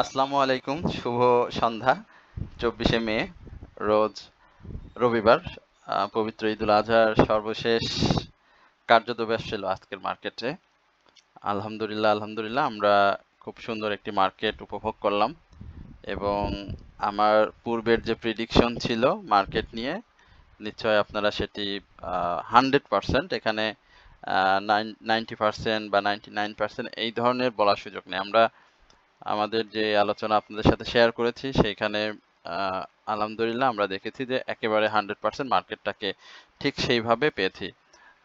আসসালামু আলাইকুম, শুভ সন্ধ্যা। 24শে মে, রোজ রবিবার। পবিত্র ঈদুল আজহার সর্বশেষ কার্যদিবস ছিল আজকের মার্কেটে। আলহামদুলিল্লাহ আমরা খুব সুন্দর একটি মার্কেট উপভোগ করলাম এবং আমার পূর্বের যে প্রিডিকশন ছিল মার্কেট নিয়ে, নিশ্চয় আপনারা সেটি 100% এখানে 90% বা 99% এই ধরনের বলার সুযোগ নেই। আমরা আমাদের যে আলোচনা আপনাদের সাথে শেয়ার করেছি সেইখানে আলহামদুলিল্লাহ আমরা দেখেছি যে একেবারে 100% মার্কেটটাকে ঠিক সেইভাবে পেয়েছি।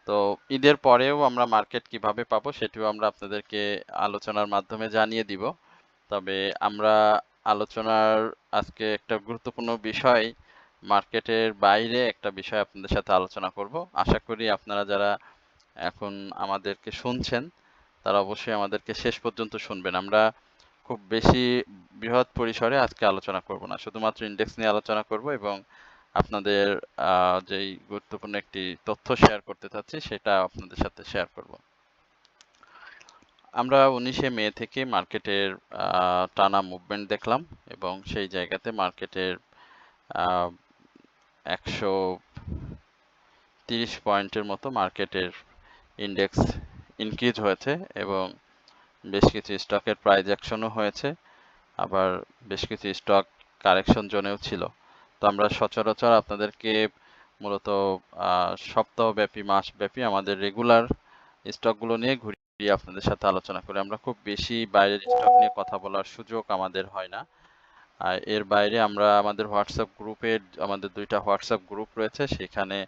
তো ঈদের পরেও আমরা মার্কেট কিভাবে পাবো সেটিও আমরা আপনাদেরকে আলোচনার মাধ্যমে জানিয়ে দিব। তবে আমরা আলোচনার আজকে একটা গুরুত্বপূর্ণ বিষয়, মার্কেটের বাইরে একটা বিষয় আপনাদের সাথে আলোচনা করব। আশা করি আপনারা যারা এখন আমাদেরকে শুনছেন তারা অবশ্যই আমাদেরকে শেষ পর্যন্ত শুনবেন। আমরা খুব বেশি বৃহৎ পরিসরে আজকে আলোচনা করব না, শুধুমাত্র ইন্ডেক্স নিয়ে আলোচনা করব এবং আপনাদের যেই গুরুত্বপূর্ণ একটি তথ্য শেয়ার করতে চাচ্ছি সেটা আপনাদের সাথে শেয়ার করব। আমরা 19শে মে থেকে মার্কেটের টানা মুভমেন্ট দেখলাম এবং সেই জায়গাতে মার্কেটের 130 পয়েন্টের মতো মার্কেটের ইন্ডেক্স ইনক্রিজ হয়েছে এবং বেশ কিছু স্টকের প্রাইস অ্যাকশনও হয়েছে, আবার বেশ কিছু স্টক কারেকশন জোনেও ছিল। তো আমরা সচরাচর আপনাদেরকে মূলত সপ্তাহব্যাপী মাসব্যাপী আমাদের রেগুলার স্টকগুলো নিয়ে ঘুরিয়ে আপনাদের সাথে আলোচনা করি। আমরা খুব বেশি বাইরের স্টক নিয়ে কথা বলার সুযোগ আমাদের হয় না। আর এর বাইরে আমরা আমাদের হোয়াটসঅ্যাপ গ্রুপে, আমাদের 2টা হোয়াটসঅ্যাপ গ্রুপ রয়েছে, সেখানে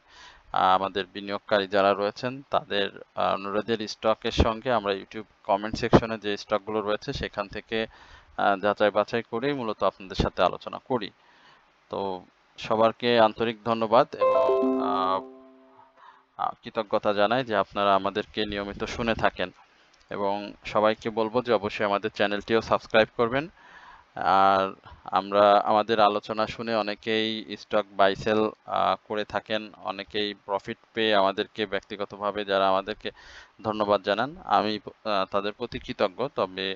আমাদের বিনিয়োগকারী যারা রয়েছেন তাদের অনুরোধের স্টকের সঙ্গে আমরা ইউটিউব কমেন্ট সেকশনে যে স্টকগুলো রয়েছে সেখান থেকে যাচাই বাছাই করেই মূলত আপনাদের সাথে আলোচনা করি। তো সবারকে আন্তরিক ধন্যবাদ এবং কৃতজ্ঞতা জানাই যে আপনারা আমাদেরকে নিয়মিত শুনে থাকেন এবং সবাইকে বলবো যে অবশ্যই আমাদের চ্যানেলটিও সাবস্ক্রাইব করবেন। আর আমরা আমাদের আলোচনা শুনে অনেকেই স্টক বাই সেল করে থাকেন, অনেকেই প্রফিট পেয়ে আমাদেরকে ব্যক্তিগতভাবে যারা আমাদেরকে ধন্যবাদ জানান, আমি তাদের প্রতি কৃতজ্ঞ। তবে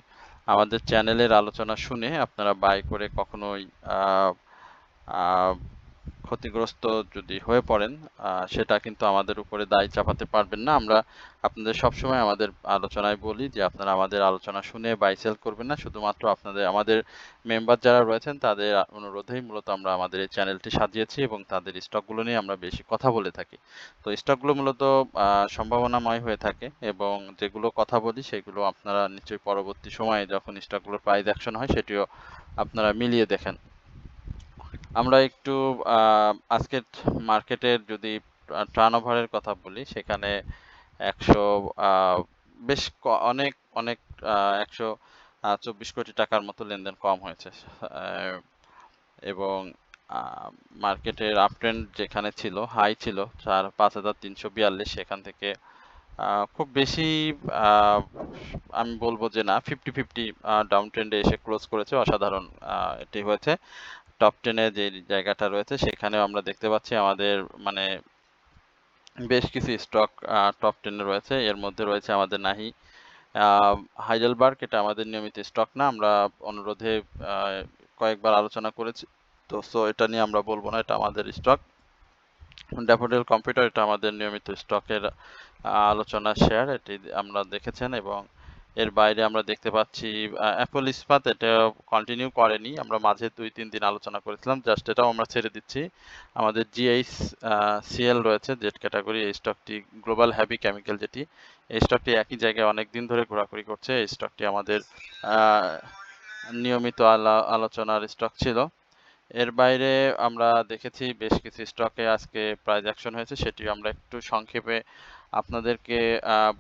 আমাদের চ্যানেলের আলোচনা শুনে আপনারা বাই করে কখনোই ক্ষতিগ্রস্ত যদি হয়ে পড়েন সেটা কিন্তু আমাদের উপরে দায় চাপাতে পারবেন না। আমরা আপনাদের সবসময় আমাদের আলোচনায় বলি যে আপনারা আমাদের আলোচনা শুনে বাই সেল করবেন না, শুধুমাত্র আপনাদের আমাদের মেম্বার যারা রয়েছেন তাদের অনুরোধেই মূলত আমরা আমাদের এই চ্যানেলটি সাজিয়েছি এবং তাদের স্টকগুলো নিয়ে আমরা বেশি কথা বলে থাকি। তো স্টকগুলো মূলত সম্ভাবনাময় হয়ে থাকে এবং যেগুলো কথা বলি সেগুলো আপনারা নিশ্চয়ই পরবর্তী সময়ে যখন স্টকগুলোর প্রাইস অ্যাকশন হয় সেটিও আপনারা মিলিয়ে দেখেন। আমরা একটু আজকের মার্কেটের যদি টার্নওভারের কথা বলি সেখানে 100 বেশ অনেক অনেক 124 কোটি টাকার মতো লেনদেন কম হয়েছে এবং মার্কেটের আপট্রেন্ড যেখানে ছিল, হাই ছিল 5342, সেখান থেকে খুব বেশি আমি বলবো যে না, 50-50 ডাউন ট্রেন্ডে এসে ক্লোজ করেছে। অসাধারণ এটি হয়েছে। টপ 10-এ যে জায়গাটা রয়েছে সেখানেও আমরা দেখতে পাচ্ছি আমাদের মানে বেশ কিছু স্টক টপ 10-এ রয়েছে। এর মধ্যে রয়েছে আমাদের নাহি হাইডেলবার্গ, এটা আমাদের নিয়মিত স্টক না, আমরা অনুরোধে কয়েকবার আলোচনা করেছি, তো সো এটা নিয়ে আমরা বলবো না, এটা আমাদের স্টক। ড্যাফোডিল কম্পিউটার, এটা আমাদের নিয়মিত স্টকের আলোচনা শেয়ার, এটি আমরা দেখেছেন। এবং এর বাইরে আমরা দেখতে পাচ্ছি অ্যাপল ইস্পাত, এটা কন্টিনিউ করেনি, আমরা মাঝে 2-3 দিন আলোচনা করেছিলাম, জাস্ট এটাও আমরা ছেড়ে দিচ্ছি। আমাদের জিআইসিএল রয়েছে, জেড ক্যাটাগরি, এই স্টকটি গ্লোবাল হ্যাভি কেমিক্যাল, যেটি এই স্টকটি একই জায়গায় অনেক দিন ধরে ঘোরাঘুরি করছে। এই স্টকটি আমাদের নিয়মিত আলোচনার স্টক ছিল। এর বাইরে আমরা দেখেছি বেশ কিছু স্টকে আজকে প্রাইস অ্যাকশন হয়েছে, সেটিও আমরা একটু সংক্ষেপে আপনাদেরকে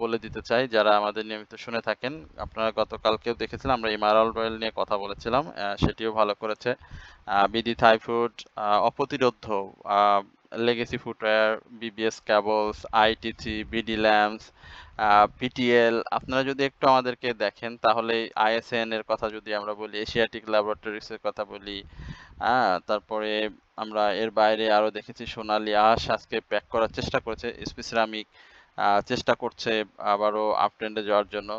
বলে দিতে চাই যারা আমাদের নিয়মিত শুনে থাকেন। আপনারা গতকালকেও দেখেছিলাম আমরা এমারাল্ড অয়েল নিয়ে কথা বলেছিলাম, সেটিও ভালো করেছে। বিডি থাই ফুড অপ্রতিরোধ্য, legacy footwear, BBS cables, ITC, BD lamps, PTL, আপনারা যদি একটু আমাদেরকে দেখেন তাহলে আইএসএন এর কথা যদি আমরা বলি, এশিয়াটিক ল্যাবরেটরিজ এর কথা বলি, তারপরে আমরা এর বাইরে আরো দেখেছি সোনালী আঁশ আজকে ব্যাক করার চেষ্টা করেছে, এসপি সিরামিক চেষ্টা করছে আবারও আপ ট্রেন্ডে যাওয়ার জন্য।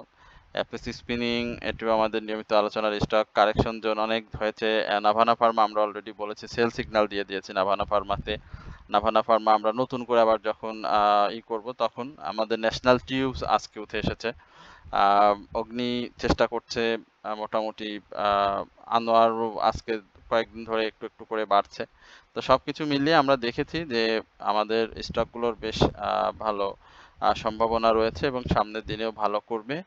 এফএসসি স্পিনিং এটিও আমাদের নিয়মিত আলোচনার স্টক কারেকশন জোন অনেক হয়েছে। নাভানা ফার্মা আমরা অলরেডি বলেছি, সেল সিগন্যাল দিয়ে দিয়েছি নাভানা ফার্মাতে। নাভানা ফার্মা আমরা নতুন করে আবার যখন করব তখন আমাদের ন্যাশনাল টিউবস আজকে উঠে এসেছে। অগ্নি চেষ্টা করছে মোটামুটি, আনোয়ারও আজকে কয়েকদিন ধরে একটু একটু করে বাড়ছে। তো সবকিছু মিলিয়ে আমরা দেখেছি যে আমাদের স্টকগুলোর বেশ ভালো সম্ভাবনা রয়েছে এবং সামনের দিনেও ভালো করবে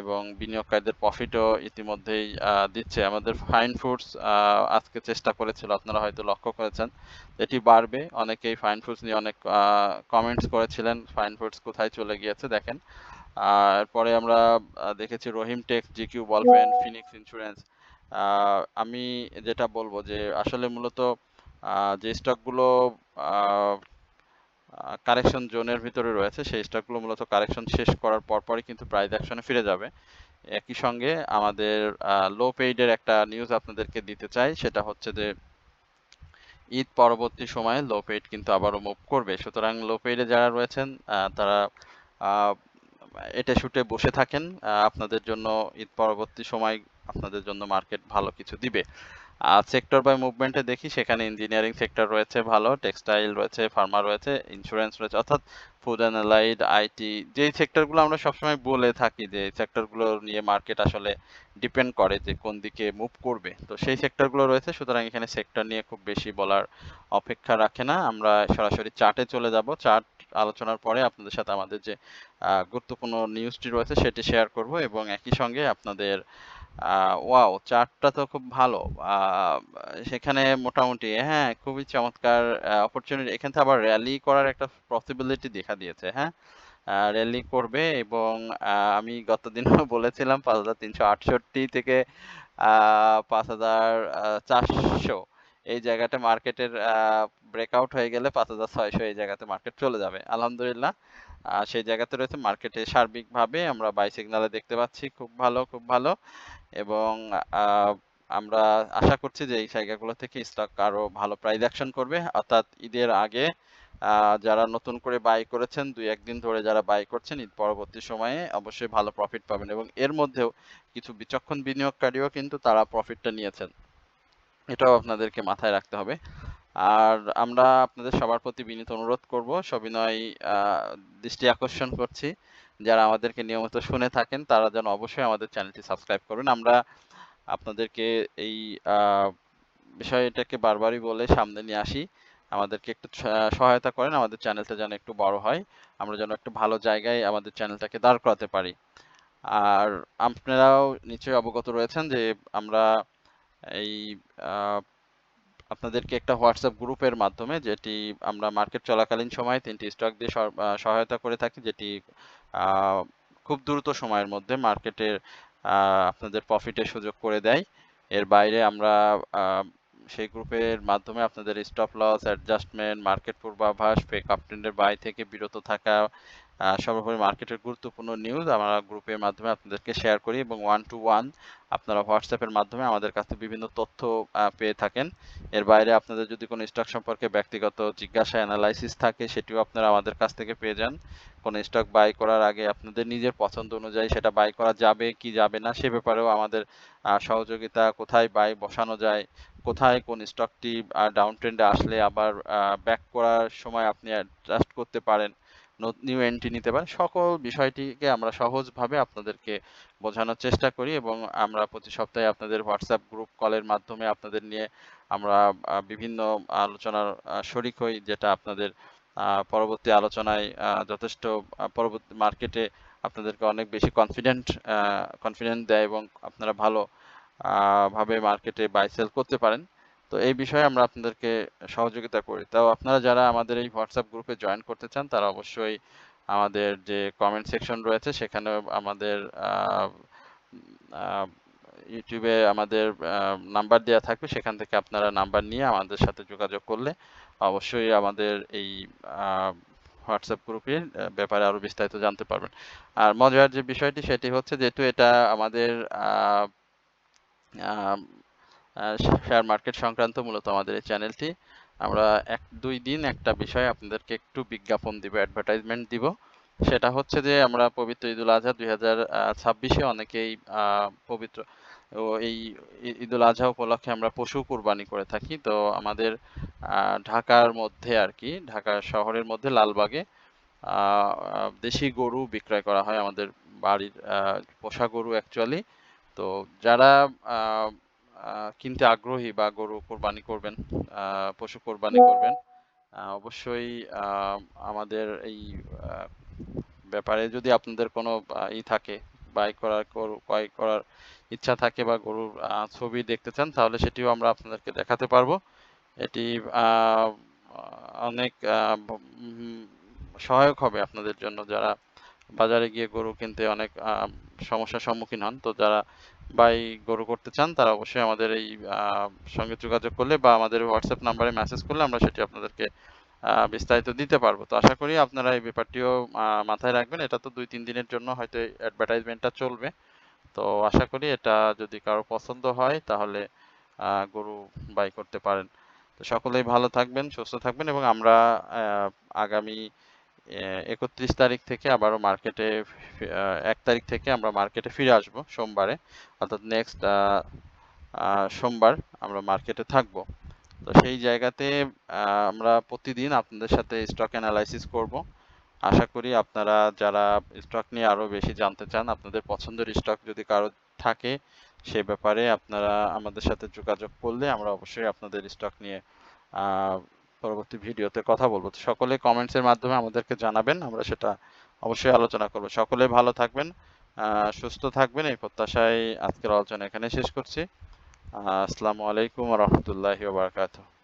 এবং বিনিয়োগকারীদের প্রফিটও ইতিমধ্যেই দিচ্ছে। আমাদের ফাইন ফুডস আজকে চেষ্টা করেছিল, আপনারা হয়তো লক্ষ্য করেছেন এটি বাড়বে। অনেকেই ফাইন ফুডস নিয়ে অনেক কমেন্টস করেছিলেন, ফাইন ফুডস কোথায় চলে গিয়েছে দেখেন। এরপরে আমরা দেখেছি রহিম টেক্স, জিকিউ বলফেন, ফিনিক্স ইন্স্যুরেন্স। আমি যেটা বলবো যে আসলে মূলত যে স্টকগুলো কারেকশন জোনের ভিতরে রয়েছে সেই স্টকগুলো মূলত কারেকশন শেষ করার পরপরই কিন্তু প্রাইস অ্যাকশনে ফিরে যাবে। একই সঙ্গে আমাদের লো পেইডের একটা নিউজ আপনাদেরকে দিতে চাই, সেটা হচ্ছে যে ঈদ পরবর্তী সময়ে লো পেইড কিন্তু আবারও মুভ করবে। সুতরাং লো পেইডে যারা রয়েছেন তারা এটা শুটে বসে থাকেন, আপনাদের জন্য ঈদ পরবর্তী সময় আপনাদের জন্য মার্কেট ভালো কিছু দিবে। সেক্টর বাই মুভমেন্টে দেখি সেখানে ইঞ্জিনিয়ারিং সেক্টর রয়েছে ভালো, টেক্সটাইল রয়েছে, ফার্মা রয়েছে, ইন্স্যুরেন্স রয়েছে, অর্থাৎ ফুড অ্যান্ড অ্যালাইড, আইটি, যেই সেক্টরগুলো আমরা সবসময় বলে থাকি যে সেক্টরগুলো নিয়ে মার্কেট আসলে ডিপেন্ড করে যে কোন দিকে মুভ করবে, তো সেই সেক্টরগুলো রয়েছে। সুতরাং এখানে সেক্টর নিয়ে খুব বেশি বলার অপেক্ষা রাখে না। আমরা সরাসরি চার্টে চলে যাব। চার্ট আলোচনার পরে আপনাদের সাথে আমাদের যে গুরুত্বপূর্ণ নিউজটি রয়েছে সেটি শেয়ার করব এবং একই সঙ্গে আপনাদের ওয়াও, চার্টটা তো খুব ভালো। সেখানে মোটামুটি হ্যাঁ খুবই চমৎকার অপরচুনিটি। এখান থেকে আবার র্যালি করার একটা পসিবিলিটি দেখা দিয়েছে। হ্যাঁ, র্যালি করবে এবং আমি গত দিনও বলেছিলাম 5368 থেকে 5400 এই জায়গাটা মার্কেটের ব্রেকআউট হয়ে গেলে 5600 এই জায়গাতে মার্কেট চলে যাবে। আলহামদুলিল্লাহ সেই জায়গাতে রয়েছে। মার্কেটে সার্বিকভাবে আমরা বাই সিগনালে দেখতে পাচ্ছি খুব ভালো, খুব ভালো। এবং আমরা আশা করছি যে এই জায়গাগুলো থেকে স্টক আরো ভালো প্রাইস অ্যাকশন করবে, অর্থাৎ ঈদের আগে যারা নতুন করে বাই করেছেন, 2-1 দিন ধরে যারা বাই করছেন, ঈদ পরবর্তী সময়ে অবশ্যই ভালো প্রফিট পাবেন এবং এর মধ্যেও কিছু বিচক্ষণ বিনিয়োগকারীও কিন্তু তারা প্রফিটটা নিয়েছেন, এটাও আপনাদেরকে মাথায় রাখতে হবে। আর আমরা আপনাদের সবার প্রতি বিনীত অনুরোধ করব, সবিনয় দৃষ্টি আকর্ষণ করছি, যারা আমাদেরকে নিয়মিত শুনে থাকেন তারা যেন অবশ্যই আমাদের চ্যানেলটি সাবস্ক্রাইব করবেন। আমরা আপনাদেরকে এই বিষয়টাকে বারবারই বলে সামনে নিয়ে আসি, আমাদেরকে একটু সহায়তা করেন, আমাদের চ্যানেলটা যেন একটু বড় হয়, আমরা যেন একটু ভালো জায়গায় আমাদের চ্যানেলটাকে দাঁড় করাতে পারি। আর আপনারাও নিশ্চয়ই অবগত রয়েছেন যে আমরা এই আপনাদেরকে একটা হোয়াটসঅ্যাপ গ্রুপের মাধ্যমে, যেটি আমরা মার্কেট চলাকালীন সময় 3টি স্টক দিয়ে সহায়তা করে থাকি, যেটি খুব দ্রুত সময়ের মধ্যে মার্কেটের আপনাদের প্রফিটের সুযোগ করে দেয়। এর বাইরে আমরা সেই গ্রুপের মাধ্যমে আপনাদের স্টপ লস, অ্যাডজাস্টমেন্ট, মার্কেট পূর্বাভাস, ফেক আপট্রেন্ডের বাই থেকে বিরত থাকা, সর্বোপরি মার্কেটের গুরুত্বপূর্ণ নিউজ আমরা গ্রুপের মাধ্যমে আপনাদেরকে শেয়ার করি এবং 1-to-1 আপনারা হোয়াটসঅ্যাপের মাধ্যমে আমাদের কাছে বিভিন্ন তথ্য পেয়ে থাকেন। এর বাইরে আপনাদের যদি কোনো স্টক সম্পর্কে ব্যক্তিগত জিজ্ঞাসা, অ্যানালাইসিস থাকে, সেটিও আপনারা আমাদের কাছ থেকে পেয়ে যান। কোনো স্টক বাই করার আগে আপনাদের নিজের পছন্দ অনুযায়ী সেটা বাই করা যাবে কি যাবে না সে ব্যাপারেও আমাদের সহযোগিতা, কোথায় বাই বসানো যায়, কোথায় কোন স্টকটি ডাউন ট্রেন্ডে আসলে আবার ব্যাক করার সময় আপনি অ্যাডজাস্ট করতে পারেন, নিউ এন্ট্রি নিতে পারেন, সকল বিষয়টিকে আমরা সহজভাবে আপনাদেরকে বোঝানোর চেষ্টা করি এবং আমরা প্রতি সপ্তাহে আপনাদের হোয়াটসঅ্যাপ গ্রুপ কলের মাধ্যমে আপনাদের নিয়ে আমরা বিভিন্ন আলোচনার শরিক হই, যেটা আপনাদের পরবর্তী আলোচনায় যথেষ্ট পরবর্তী মার্কেটে আপনাদেরকে অনেক বেশি কনফিডেন্ট দেয় এবং আপনারা ভালো ভাবে মার্কেটে বাই সেল করতে পারেন। তো এই বিষয়ে আমরা আপনাদেরকে সহযোগিতা করি। তাও আপনারা যারা আমাদের এই হোয়াটসঅ্যাপ গ্রুপে জয়েন করতে চান তারা অবশ্যই আমাদের যে কমেন্ট সেকশন রয়েছে সেখানে আমাদের ইউটিউবে আমাদের নাম্বার দেওয়া থাকবে, সেখান থেকে আপনারা নাম্বার নিয়ে আমাদের সাথে যোগাযোগ করলে অবশ্যই আমাদের এই হোয়াটসঅ্যাপ গ্রুপের ব্যাপারে আরো বিস্তারিত জানতে পারবেন। আর মজার যে বিষয়টি সেটি হচ্ছে, যেহেতু এটা আমাদের শেয়ার মার্কেট সংক্রান্ত মূলত আমাদের এই চ্যানেলটি, আমরা 1-2 দিন একটা বিষয়ে আপনাদেরকে একটু বিজ্ঞাপন দিব, অ্যাডভার্টাইজমেন্ট দিব। সেটা হচ্ছে যে আমরা পবিত্র ঈদুল আজহা 2026-এ অনেকেই পবিত্র ও এই ঈদুল আজহা উপলক্ষে আমরা পশু কুরবানি করে থাকি। তো আমাদের ঢাকার মধ্যে আর কি, ঢাকা শহরের মধ্যে লালবাগে দেশি গরু বিক্রয় করা হয়, আমাদের বাড়ির পোষা গরু অ্যাকচুয়ালি। তো যারা আহ, কিনতে আগ্রহী বা গরু কোরবানি করবেন, পশু কোরবানি করবেন, অবশ্যই আমাদের এই আহ, ব্যাপারে যদি আপনাদের কোনো থাকে, গরু ক্রয় করার ইচ্ছা থাকে বা গরুর ছবি দেখতে চান, তাহলে সেটিও আমরা আপনাদেরকে দেখাতে পারবো। এটি আহ, অনেক সহায়ক হবে আপনাদের জন্য, যারা বাজারে গিয়ে গরু কিনতে অনেক সমস্যার সম্মুখীন হন। তো যারা বাই গরু করতে চান তারা অবশ্যই আমাদের এই সঙ্গে যোগাযোগ করলে বা আমাদের হোয়াটসঅ্যাপ নাম্বারে মেসেজ করলে আমরা সেটি আপনাদেরকে বিস্তারিত দিতে পারবো। তো আশা করি আপনারা এই ব্যাপারটিও মাথায় রাখবেন। এটা তো 2-3 দিনের জন্য হয়তো অ্যাডভার্টাইজমেন্টটা চলবে। তো আশা করি এটা যদি কারো পছন্দ হয় তাহলে গরু বাই করতে পারেন। তো সকলেই ভালো থাকবেন, সুস্থ থাকবেন, এবং আমরা আগামী 31 তারিখ থেকে আবারও মার্কেটে 1 তারিখ থেকে আমরা মার্কেটে ফিরে আসব সোমবারে, অর্থাৎ নেক্সট সোমবার আমরা মার্কেটে থাকব। তো সেই জায়গাতে আমরা প্রতিদিন আপনাদের সাথে স্টক অ্যানালাইসিস করব। আশা করি আপনারা যারা স্টক নিয়ে আরো বেশি জানতে চান, আপনাদের পছন্দের স্টক যদি কারো থাকে, সে ব্যাপারে আপনারা আমাদের সাথে যোগাযোগ করলে আমরা অবশ্যই আপনাদের স্টক নিয়ে আহ, পরবর্তী ভিডিওতে কথা বলবো। তো সকলে কমেন্টসের মাধ্যমে আমাদেরকে জানাবেন, আমরা সেটা অবশ্যই আলোচনা করব। সকলে ভালো থাকবেন, সুস্থ থাকবেন, এই প্রত্যাশায় আজকের আলোচনা এখানে শেষ করছি। আসসালামু আলাইকুম ওয়া রাহমাতুল্লাহি ওয়া বারাকাতুহু।